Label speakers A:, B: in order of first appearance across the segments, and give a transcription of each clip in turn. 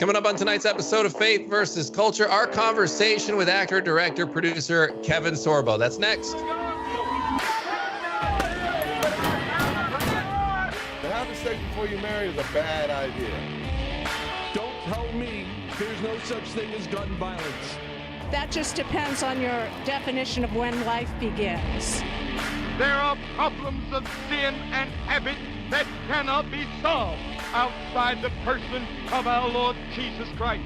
A: Coming up on tonight's episode of Faith versus Culture, our conversation with actor, director, producer Kevin Sorbo. That's next.
B: To have sex before you marry is a bad idea.
C: Don't tell me there's no such thing as gun violence.
D: That just depends on your definition of when life begins.
E: There are problems of sin and habit that cannot be solved outside the person of our Lord Jesus Christ.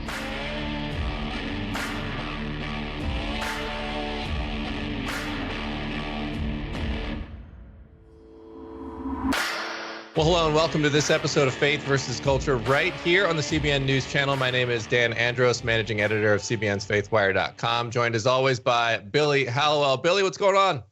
A: Well, hello and welcome to this episode of Faith versus Culture right here on the CBN News Channel. My name is Dan Andros, managing editor of CBN's Faithwire.com, joined as always by Billy Hallowell. Billy, what's going on?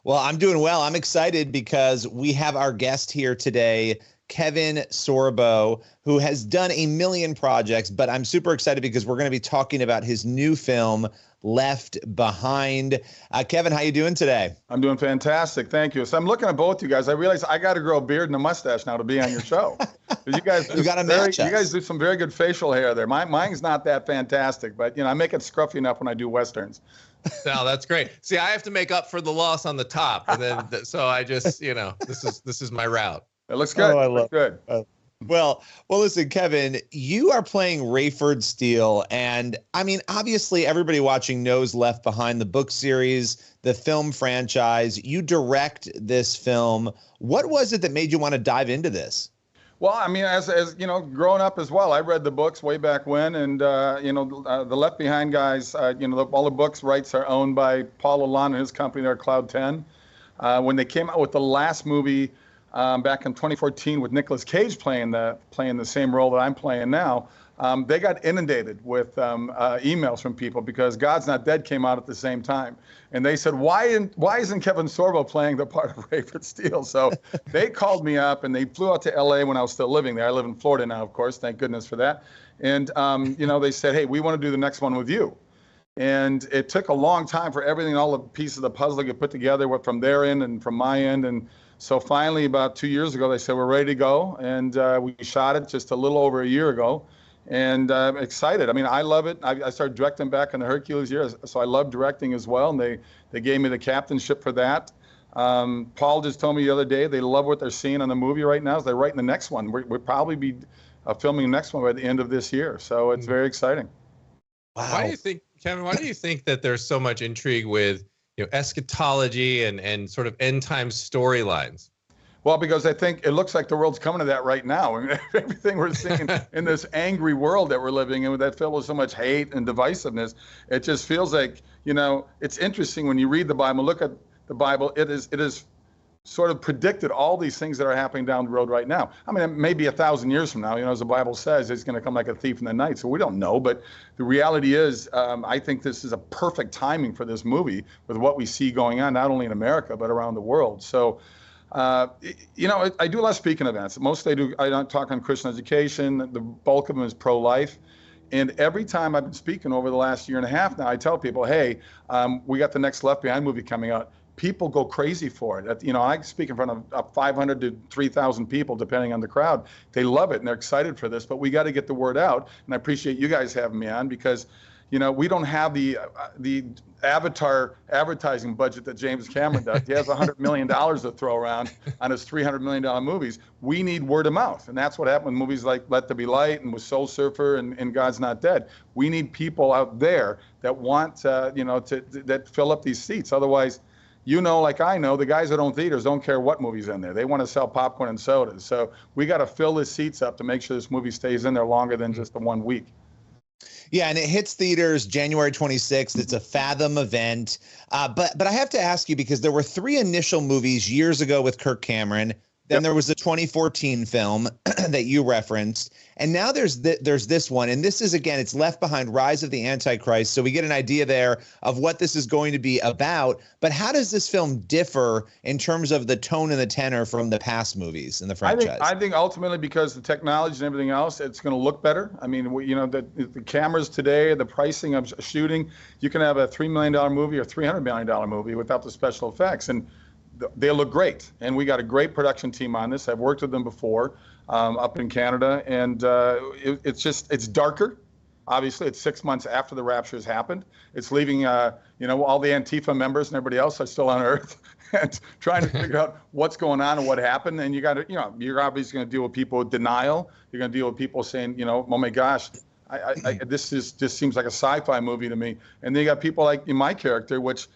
F: Well, I'm doing well. I'm excited because we have our guest here today, Kevin Sorbo, who has done a million projects, but I'm super excited because we're going to be talking about his new film, Left Behind. Kevin, how you doing today?
B: I'm doing fantastic. Thank you. So I'm looking at both you guys. I realize I got to grow a beard and a mustache now to be on your show. You guys,
F: you got to match us.
B: You guys do some very good facial hair there. Mine's not that fantastic, but I make it scruffy enough when I do Westerns.
A: No, that's great. See, I have to make up for the loss on the top, and then so I just, this is my route.
B: It looks good.
F: Oh, I
B: love it.
F: Well, listen, Kevin, you are playing Rayford Steele, and I mean, obviously, everybody watching knows Left Behind, the book series, the film franchise. You direct this film. What was it that made you want to dive into this?
B: Well, I mean, as growing up as well, I read the books way back when, and the Left Behind guys, all the books rights are owned by Paul Alon and his company there, Cloud 10. When they came out with the last movie back in 2014 with Nicolas Cage playing the same role that I'm playing now, they got inundated with emails from people because God's Not Dead came out at the same time. And they said, why isn't Kevin Sorbo playing the part of Rayford Steele? So they called me up and they flew out to LA when I was still living there. I live in Florida now, of course, thank goodness for that. And, they said, hey, we want to do the next one with you. And it took a long time for everything, all the pieces of the puzzle to get put together from their end and from my end. And so finally, about 2 years ago, they said, we're ready to go. And we shot it just a little over a year ago. And I'm excited. I mean, I love it. I started directing back in the Hercules years, so I love directing as well. And they gave me the captainship for that. Paul just told me the other day they love what they're seeing on the movie right now. So they're writing the next one. We'll probably be filming the next one by the end of this year. So it's very exciting.
A: Wow. Why do you think, Kevin? Why do you think that there's so much intrigue with eschatology and sort of end time storylines?
B: Well, because I think it looks like the world's coming to that right now. I mean, everything we're seeing in this angry world that we're living in, that filled with so much hate and divisiveness, it just feels like, it's interesting when you read the Bible, look at the Bible, it is sort of predicted all these things that are happening down the road right now. I mean, maybe 1,000 years from now, as the Bible says, it's going to come like a thief in the night. So we don't know. But the reality is, I think this is a perfect timing for this movie with what we see going on, not only in America, but around the world. So, I do a lot of speaking events. Mostly I don't talk on Christian education. The bulk of them is pro-life. And every time I've been speaking over the last year and a half now, I tell people, hey, we got the next Left Behind movie coming out. People go crazy for it. I speak in front of 500 to 3,000 people, depending on the crowd. They love it and they're excited for this, but we got to get the word out. And I appreciate you guys having me on because, we don't have the Avatar advertising budget that James Cameron does. He has $100 million to throw around on his $300 million movies. We need word of mouth. And that's what happened with movies like Let There Be Light and with Soul Surfer and God's Not Dead. We need people out there that want, that fill up these seats. Otherwise, like I know, the guys that own theaters don't care what movie's in there. They want to sell popcorn and sodas. So we got to fill the seats up to make sure this movie stays in there longer than just the 1 week.
F: Yeah, and it hits theaters January 26th. It's a Fathom event. But I have to ask you, because there were 3 initial movies years ago with Kirk Cameron. Then there was the 2014 film that you referenced. And now there's this one. And this is, again, it's Left Behind, Rise of the Antichrist. So we get an idea there of what this is going to be about. But how does this film differ in terms of the tone and the tenor from the past movies in the franchise?
B: I think ultimately because the technology and everything else, it's going to look better. I mean, the cameras today, the pricing of shooting, you can have a $3 million movie or $300 million movie without the special effects. And they look great, and we got a great production team on this. I've worked with them before. up in Canada, and it's darker. Obviously, it's 6 months after the rapture has happened. It's leaving, all the Antifa members and everybody else are still on Earth and trying to figure out what's going on and what happened. And you got to, you're obviously going to deal with people with denial. You're going to deal with people saying, oh my gosh, this just seems like a sci-fi movie to me. And then you got people like my character, which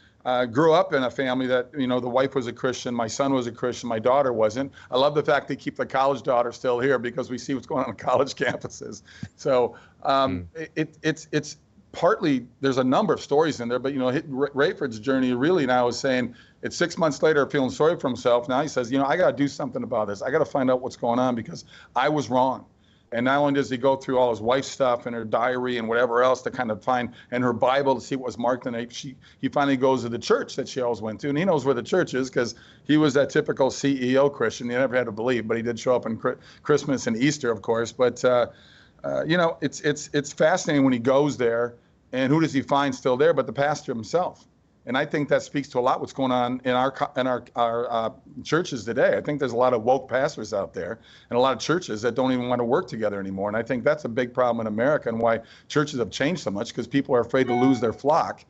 B: grew up in a family that, the wife was a Christian, my son was a Christian, my daughter wasn't. I love the fact they keep the college daughter still here because we see what's going on college campuses. So it's partly, there's a number of stories in there, but Rayford's journey really now is saying it's 6 months later feeling sorry for himself. Now he says, I got to do something about this. I got to find out what's going on because I was wrong. And not only does he go through all his wife's stuff and her diary and whatever else to kind of find, and her Bible to see what was marked in it, he finally goes to the church that she always went to. And he knows where the church is because he was that typical CEO Christian. He never had to believe, but he did show up on Christmas and Easter, of course. But, it's fascinating when he goes there, and who does he find still there but the pastor himself? And I think that speaks to a lot what's going on in our churches today. I think there's a lot of woke pastors out there and a lot of churches that don't even want to work together anymore. And I think that's a big problem in America and why churches have changed so much, because people are afraid to lose their flock.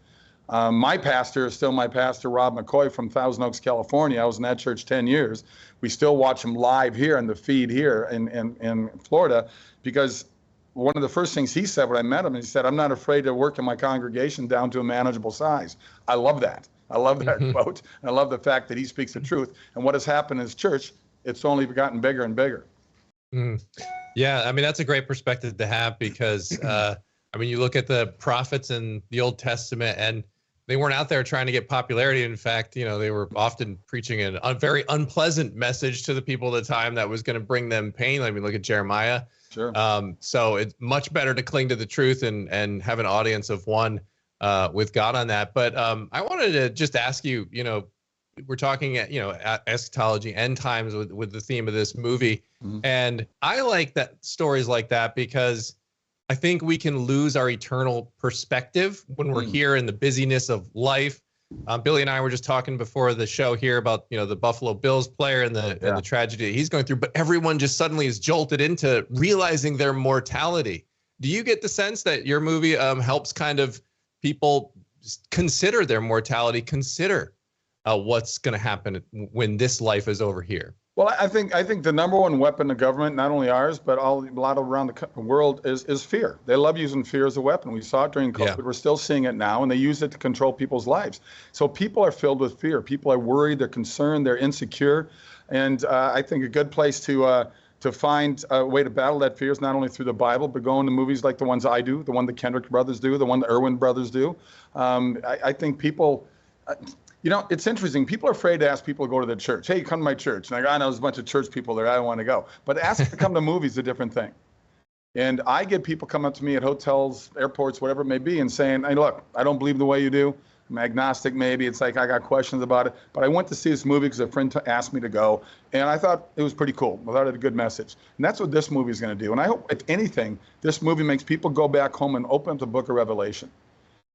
B: My pastor is still my pastor, Rob McCoy from Thousand Oaks, California. I was in that church 10 years. We still watch him live here in the feed here in Florida, because one of the first things he said when I met him, he said, I'm not afraid to work in my congregation down to a manageable size. I love that. I love that quote. And I love the fact that he speaks the truth. And what has happened in his church, it's only gotten bigger and bigger.
A: Yeah, I mean, that's a great perspective to have because, you look at the prophets in the Old Testament and they weren't out there trying to get popularity. In fact, they were often preaching a very unpleasant message to the people at the time that was going to bring them pain. I mean, look at Jeremiah.
B: Sure.
A: So it's much better to cling to the truth and have an audience of one with God on that. But I wanted to just ask you, we're talking eschatology, end times with the theme of this movie. Mm-hmm. And I like that stories like that because I think we can lose our eternal perspective when we're here in the busyness of life. Billy and I were just talking before the show here about, the Buffalo Bills player and the tragedy that he's going through, but everyone just suddenly is jolted into realizing their mortality. Do you get the sense that your movie helps kind of people consider their mortality, consider what's going to happen when this life is over here?
B: Well, I think the number one weapon of government, not only ours, but a lot around the world, is fear. They love using fear as a weapon. We saw it during COVID. Yeah. We're still seeing it now, and they use it to control people's lives. So people are filled with fear. People are worried. They're concerned. They're insecure. And I think a good place to find a way to battle that fear is not only through the Bible, but going to movies like the ones I do, the one the Kendrick brothers do, the one the Irwin brothers do. I think people... it's interesting. People are afraid to ask people to go to the church. Hey, come to my church. And I know there's a bunch of church people there. I don't want to go. But ask to come to movies is a different thing. And I get people come up to me at hotels, airports, whatever it may be, and saying, hey, look, I don't believe the way you do. I'm agnostic maybe. It's like I got questions about it. But I went to see this movie because a friend asked me to go. And I thought it was pretty cool. I thought it had a good message. And that's what this movie is going to do. And I hope, if anything, this movie makes people go back home and open up the book of Revelation.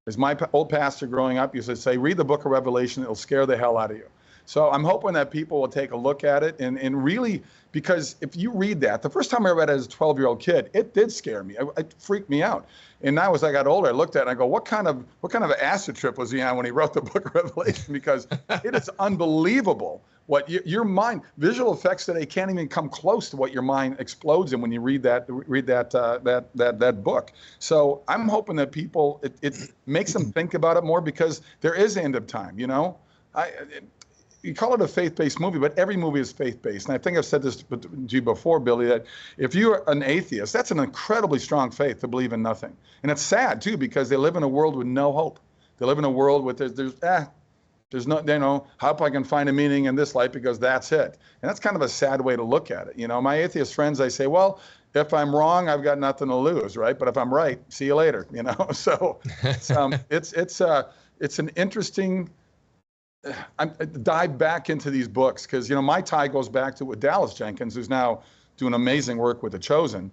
B: As my old pastor growing up used to say, read the book of Revelation, it'll scare the hell out of you. So I'm hoping that people will take a look at it and really, because if you read that, the first time I read it as a 12-year-old kid, it did scare me. It freaked me out. And now as I got older, I looked at it and I go, what kind of acid trip was he on when he wrote the book of Revelation? Because it is unbelievable what your mind, visual effects today can't even come close to what your mind explodes in when you read that book. So I'm hoping that people, it makes them think about it more, because there is end of time, you call it a faith-based movie, but every movie is faith-based. And I think I've said this to you before, Billy, that if you're an atheist, that's an incredibly strong faith to believe in nothing. And it's sad, too, because they live in a world with no hope. They live in a world with there's no, hope I can find a meaning in this life because that's it. And that's kind of a sad way to look at it. My atheist friends, I say, well, if I'm wrong, I've got nothing to lose, right? But if I'm right, see you later, So it's an interesting dive back into these books, because my tie goes back to with Dallas Jenkins, who's now doing amazing work with The Chosen.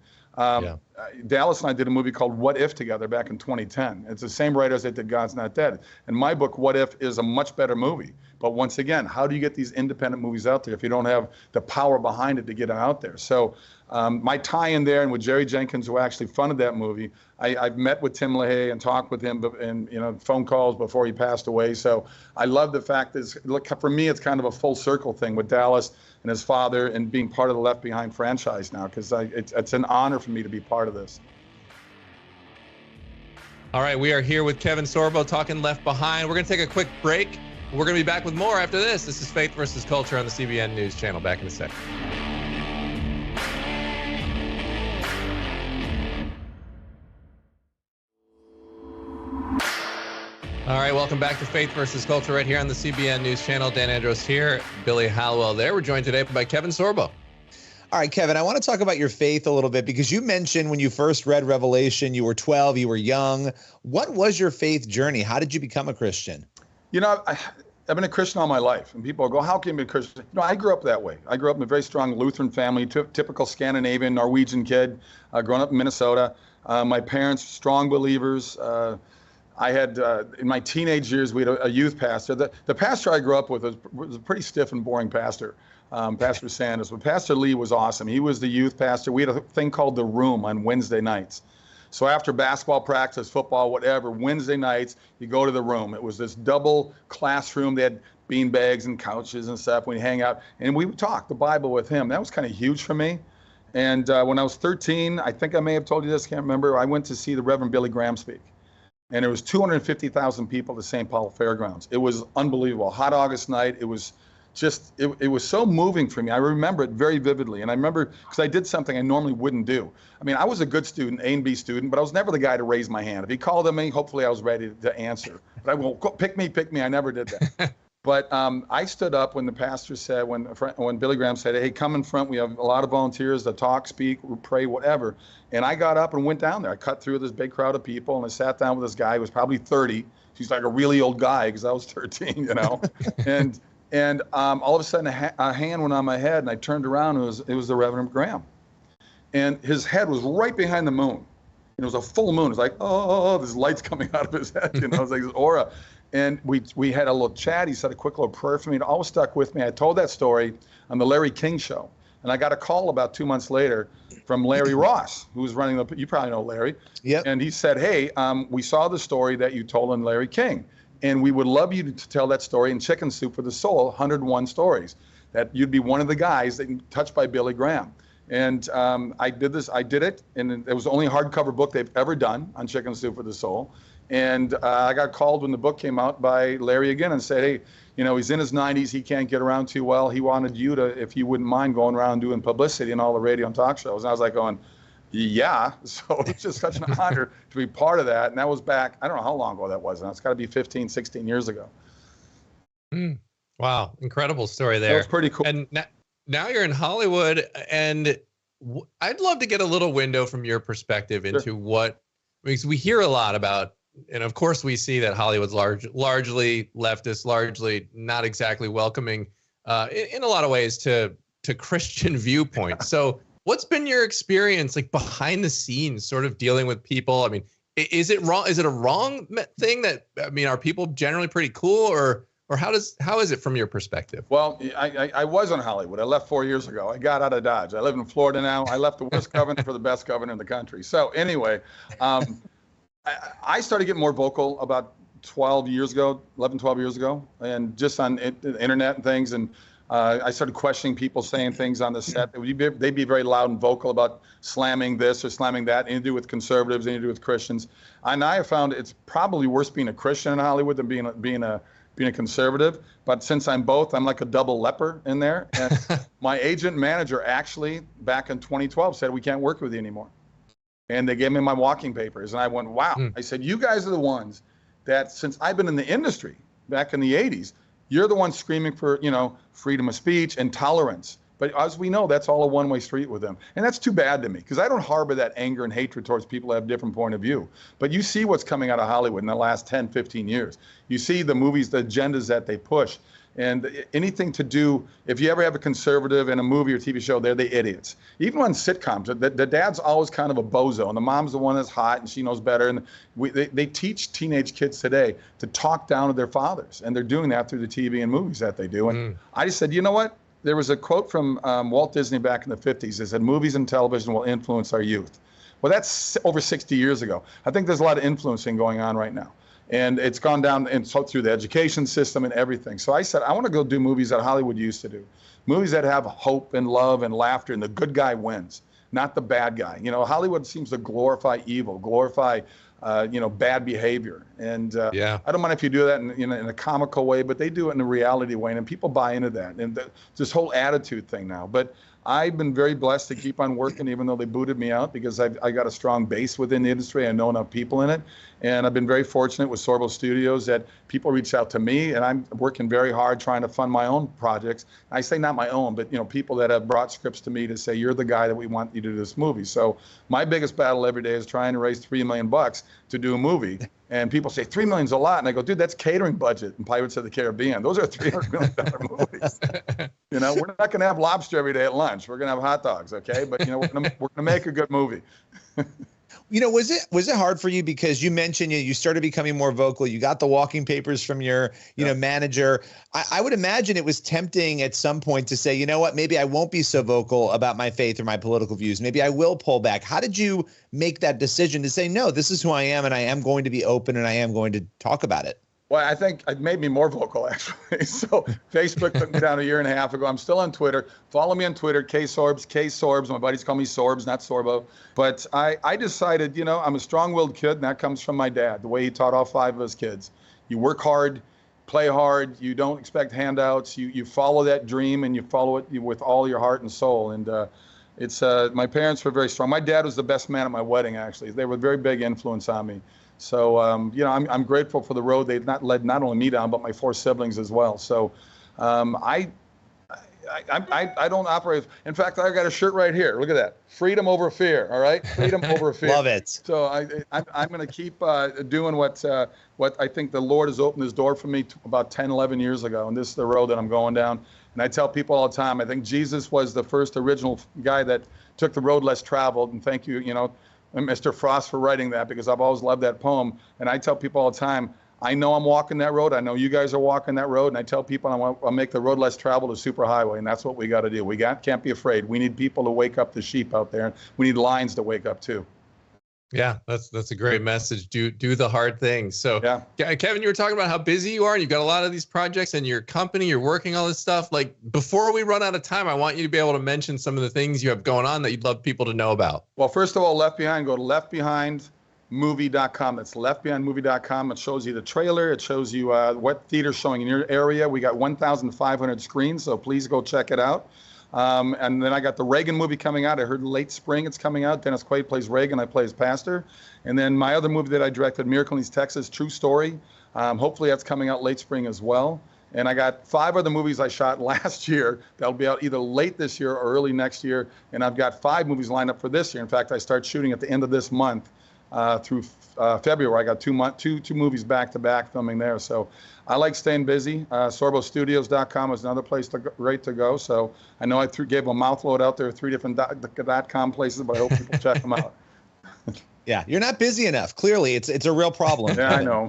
B: Dallas and I did a movie called What If together back in 2010. It's the same writers that did God's Not Dead. And my book, What If, is a much better movie. But once again, how do you get these independent movies out there if you don't have the power behind it to get it out there? So my tie-in there, and with Jerry Jenkins, who actually funded that movie, I've met with Tim LaHaye and talked with him, and phone calls before he passed away. So I love the fact that, look, for me, it's kind of a full circle thing with Dallas and his father and being part of the Left Behind franchise now, because it's an honor for me to be part of this.
A: All right, we are here with Kevin Sorbo talking Left Behind. We're going to take a quick break. We're going to be back with more after this. This is Faith versus Culture on the CBN News Channel. Back in a second. All right, welcome back to Faith versus Culture right here on the CBN News Channel. Dan Andros here, Billy Hallowell there. We're joined today by Kevin Sorbo.
F: All right, Kevin, I want to talk about your faith a little bit, because you mentioned when you first read Revelation, you were 12, you were young. What was your faith journey? How did you become a Christian?
B: I've been a Christian all my life, and people go, how can you be a Christian? I grew up that way. I grew up in a very strong Lutheran family, typical Scandinavian, Norwegian kid, growing up in Minnesota. My parents, strong believers. I had, in my teenage years, we had a youth pastor. The pastor I grew up with was a pretty stiff and boring pastor, Pastor Sanders. But Pastor Lee was awesome. He was the youth pastor. We had a thing called The Room on Wednesday nights. So after basketball practice, football, whatever, Wednesday nights, you go to The Room. It was this double classroom. They had bean bags and couches and stuff. We'd hang out, and we would talk the Bible with him. That was kind of huge for me. And when I was 13, I think I may have told you this, can't remember, I went to see the Reverend Billy Graham speak. And there was 250,000 people at the St. Paul Fairgrounds. It was unbelievable. Hot August night. It was just, it was so moving for me. I remember it very vividly. And I remember, because I did something I normally wouldn't do. I mean, I was a good student, A and B student, but I was never the guy to raise my hand. If he called on me, hopefully I was ready to answer. But I won't, pick me. I never did that. But I stood up when the pastor said, when Billy Graham said, hey, come in front. We have a lot of volunteers to talk, speak, pray, whatever. And I got up and went down there. I cut through this big crowd of people, and I sat down with this guy who was probably 30. He's like a really old guy, because I was 13, and all of a sudden a hand went on my head, and I turned around, and it was the Reverend Graham. And his head was right behind the moon. It was a full moon. It was like, oh, there's lights coming out of his head. It was like this aura. And we had a little chat. He said a quick little prayer for me. It always stuck with me. I told that story on the Larry King show. And I got a call about 2 months later from Larry Ross, who was running you probably know Larry.
F: Yep.
B: And he said, hey, we saw the story that you told on Larry King. And we would love you to tell that story in Chicken Soup for the Soul, 101 Stories. That you'd be one of the guys that touched by Billy Graham. And I did it. And it was the only hardcover book they've ever done on Chicken Soup for the Soul. And I got called when the book came out by Larry again and said, hey, he's in his 90s. He can't get around too well. He wanted you to, if you wouldn't mind going around doing publicity and all the radio and talk shows. And I was like going, yeah. So it's just such an honor to be part of that. And that was back, I don't know how long ago that was. Now it's got to be 15, 16 years ago.
A: Wow. Incredible story there.
B: That was pretty cool.
A: And now you're in Hollywood, and I'd love to get a little window from your perspective into because we hear a lot about, and of course we see that Hollywood's largely leftist, largely not exactly welcoming in a lot of ways to Christian viewpoints. So what's been your experience like behind the scenes, sort of dealing with people? I mean, is it wrong? Is it a wrong thing are people generally pretty cool, or how is it from your perspective?
B: Well, I was in Hollywood. I left 4 years ago. I got out of Dodge. I live in Florida now. I left the worst governor for the best governor in the country. So anyway, I started getting more vocal about 11, 12 years ago, and just on the internet and things. And I started questioning people saying things on the set. They'd be very loud and vocal about slamming this or slamming that, anything to do with conservatives, anything to do with Christians. And I have found it's probably worse being a Christian in Hollywood than being a conservative. But since I'm both, I'm like a double leper in there. And my agent manager actually back in 2012 said, we can't work with you anymore. And they gave me my walking papers. And I went, wow. I said, you guys are the ones that, since I've been in the industry back in the 80s, you're the ones screaming for, freedom of speech and tolerance. But as we know, that's all a one-way street with them. And that's too bad to me, because I don't harbor that anger and hatred towards people who have a different point of view. But you see what's coming out of Hollywood in the last 10, 15 years. You see the movies, the agendas that they push. And anything to do, if you ever have a conservative in a movie or TV show, they're the idiots. Even on sitcoms, the dad's always kind of a bozo, and the mom's the one that's hot and she knows better. And they teach teenage kids today to talk down to their fathers, and they're doing that through the TV and movies that they do. And I just said, you know what? There was a quote from Walt Disney back in the 50s. It said, movies and television will influence our youth. Well, that's over 60 years ago. I think there's a lot of influencing going on right now. And it's gone down and so through the education system and everything. So I said, I want to go do movies that Hollywood used to do. Movies that have hope and love and laughter, and the good guy wins, not the bad guy. You know, Hollywood seems to glorify evil, glorify, bad behavior. And I don't mind if you do that in a comical way, but they do it in a reality way, and people buy into that. And this whole attitude thing now. But I've been very blessed to keep on working, even though they booted me out, because I got a strong base within the industry. I know enough people in it. And I've been very fortunate with Sorbo Studios that people reach out to me, and I'm working very hard trying to fund my own projects. I say not my own, but people that have brought scripts to me to say, you're the guy that we want you to do this movie. So my biggest battle every day is trying to raise $3 million to do a movie. And people say, $3 million's a lot. And I go, dude, that's catering budget in Pirates of the Caribbean. Those are $300 million movies. We're not going to have lobster every day at lunch. We're going to have hot dogs, okay? But, we're going to make a good movie.
F: Was it hard for you, because you mentioned you started becoming more vocal, you got the walking papers from your manager. I would imagine it was tempting at some point to say, you know what, maybe I won't be so vocal about my faith or my political views. Maybe I will pull back. How did you make that decision to say, no, this is who I am, and I am going to be open, and I am going to talk about it?
B: Well, I think it made me more vocal, actually. So Facebook took me down a year and a half ago. I'm still on Twitter. Follow me on Twitter, K-Sorbs. My buddies call me Sorbs, not Sorbo. But I decided, I'm a strong-willed kid, and that comes from my dad, the way he taught all 5 of us kids. You work hard, play hard. You don't expect handouts. You follow that dream, and you follow it with all your heart and soul. And my parents were very strong. My dad was the best man at my wedding, actually. They were a very big influence on me. So, I'm grateful for the road they've led not only me down, but my 4 siblings as well. So, I don't operate. In fact, I got a shirt right here. Look at that. Freedom over fear. All right. Freedom over fear.
F: Love it.
B: So I'm going to keep doing what I think the Lord has opened his door for me about 10, 11 years ago. And this is the road that I'm going down. And I tell people all the time, I think Jesus was the first original guy that took the road less traveled. And thank you, Mr. Frost, for writing that, because I've always loved that poem. And I tell people all the time, I know I'm walking that road. I know you guys are walking that road. And I tell people I'll make the road less traveled a super highway. And that's what we got to do. Can't be afraid. We need people to wake up the sheep out there. We need lions to wake up too.
A: Yeah, that's a great message. Do the hard things. So,
B: yeah.
A: Kevin, you were talking about how busy you are, and you've got a lot of these projects and your company, you're working all this stuff. Like, before we run out of time, I want you to be able to mention some of the things you have going on that you'd love people to know about.
B: Well, first of all, Left Behind, go to leftbehindmovie.com. That's leftbehindmovie.com. It shows you the trailer. It shows you what theater's showing in your area. We got 1,500 screens, so please go check it out. And then I got the Reagan movie coming out. I heard late spring it's coming out. Dennis Quaid plays Reagan. I play his pastor. And then my other movie that I directed, Miracle in East Texas, True Story. Hopefully that's coming out late spring as well. And I got 5 other movies I shot last year that'll be out either late this year or early next year. And I've got 5 movies lined up for this year. In fact, I start shooting at the end of this month through February. I got two movies back-to-back filming there. So I like staying busy. SorboStudios.com is another place great to go. So I know I gave a mouthload out there, 3 different .com places, but I hope people check them out.
F: Yeah, you're not busy enough. Clearly, it's a real problem.
B: Yeah, I know.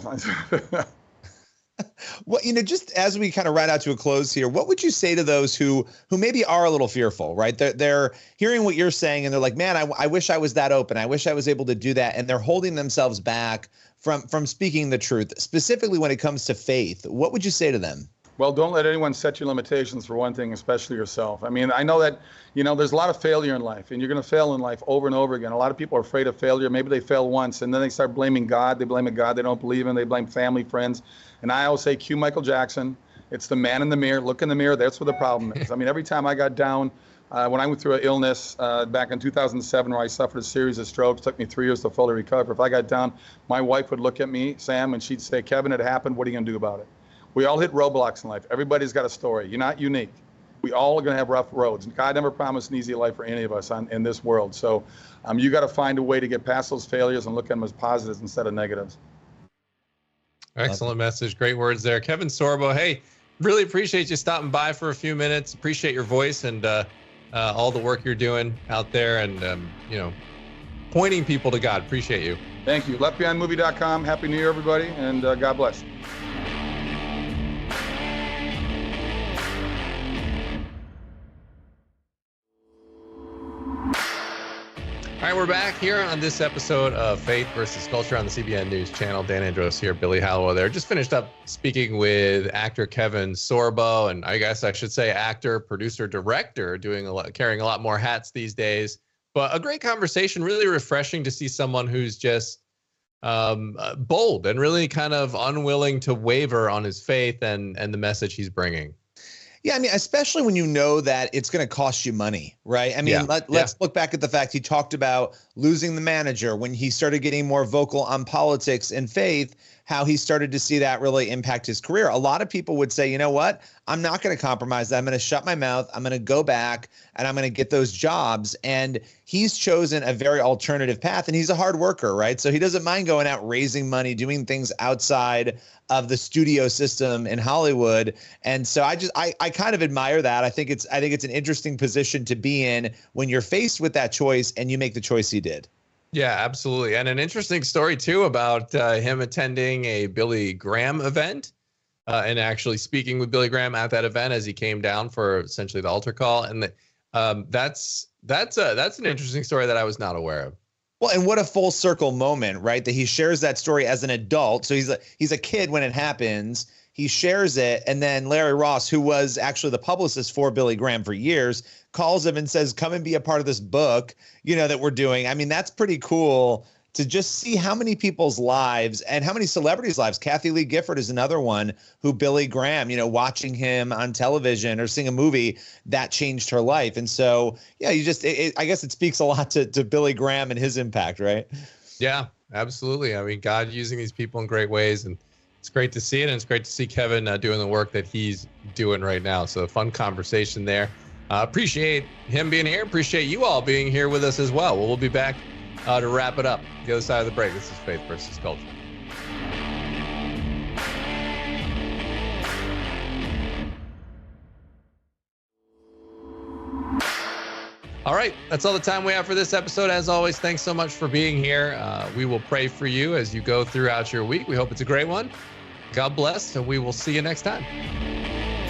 F: Well, just as we kind of ride out to a close here, what would you say to those who maybe are a little fearful, right? They're hearing what you're saying, and they're like, man, I wish I was that open. I wish I was able to do that. And they're holding themselves back from speaking the truth, specifically when it comes to faith. What would you say to them?
B: Well, don't let anyone set your limitations, for one thing, especially yourself. I mean, I know that, there's a lot of failure in life, and you're going to fail in life over and over again. A lot of people are afraid of failure. Maybe they fail once, and then they start blaming God. They blame a God they don't believe in. They blame family, friends. And I always say, cue Michael Jackson. It's the man in the mirror. Look in the mirror. That's where the problem is. I mean, every time I got down, when I went through an illness back in 2007 where I suffered a series of strokes, took me 3 years to fully recover. If I got down, my wife would look at me, Sam, and she'd say, Kevin, it happened. What are you going to do about it? We all hit roadblocks in life. Everybody's got a story. You're not unique. We all are going to have rough roads. God never promised an easy life for any of us in this world. So you got to find a way to get past those failures and look at them as positives instead of negatives.
A: Excellent message. Great words there. Kevin Sorbo, hey, Really appreciate you stopping by for a few minutes. Appreciate your voice and all the work you're doing out there, and pointing people to God. Appreciate you.
B: Thank you. LeftBehindMovie.com. Happy New Year, everybody, and God bless.
A: All right, we're back here on this episode of Faith versus Culture on the CBN News Channel. Dan Andros here, Billy Hallowell there. Just finished up speaking with actor Kevin Sorbo, and I guess I should say actor, producer, director, carrying a lot more hats these days. But a great conversation, really refreshing to see someone who's just bold and really kind of unwilling to waver on his faith and the message he's bringing.
F: Yeah, I mean, especially when you know that it's going to cost you money, right? I mean, let's look back at the fact he talked about losing the manager when he started getting more vocal on politics and faith, how he started to see that really impact his career. A lot of people would say, you know what? I'm not going to compromise that. I'm going to shut my mouth. I'm going to go back and I'm going to get those jobs. And he's chosen a very alternative path, and he's a hard worker, right? So he doesn't mind going out, raising money, doing things outside of the studio system in Hollywood. And so I kind of admire that. I think it's an interesting position to be in when you're faced with that choice and you make the choice he did.
A: Yeah, absolutely. And an interesting story, too, about him attending a Billy Graham event and actually speaking with Billy Graham at that event as he came down for essentially the altar call. And that's an interesting story that I was not aware of.
F: Well, and what a full circle moment, right? That he shares that story as an adult. So he's a kid when it happens. He shares it. And then Larry Ross, who was actually the publicist for Billy Graham for years, calls him and says, come and be a part of this book, that we're doing. I mean, that's pretty cool to just see how many people's lives and how many celebrities' lives. Kathy Lee Gifford is another one who Billy Graham, watching him on television or seeing a movie that changed her life. And so, yeah, I guess it speaks a lot to Billy Graham and his impact, right?
A: Yeah, absolutely. I mean, God using these people in great ways, and it's great to see it. And it's great to see Kevin doing the work that he's doing right now. So a fun conversation there. Appreciate him being here. Appreciate you all being here with us as well. We'll be back to wrap it up. The other side of the break. This is Faith versus Culture. All right, that's all the time we have for this episode. As always, thanks so much for being here. We will pray for you as you go throughout your week. We hope it's a great one. God bless, and we will see you next time.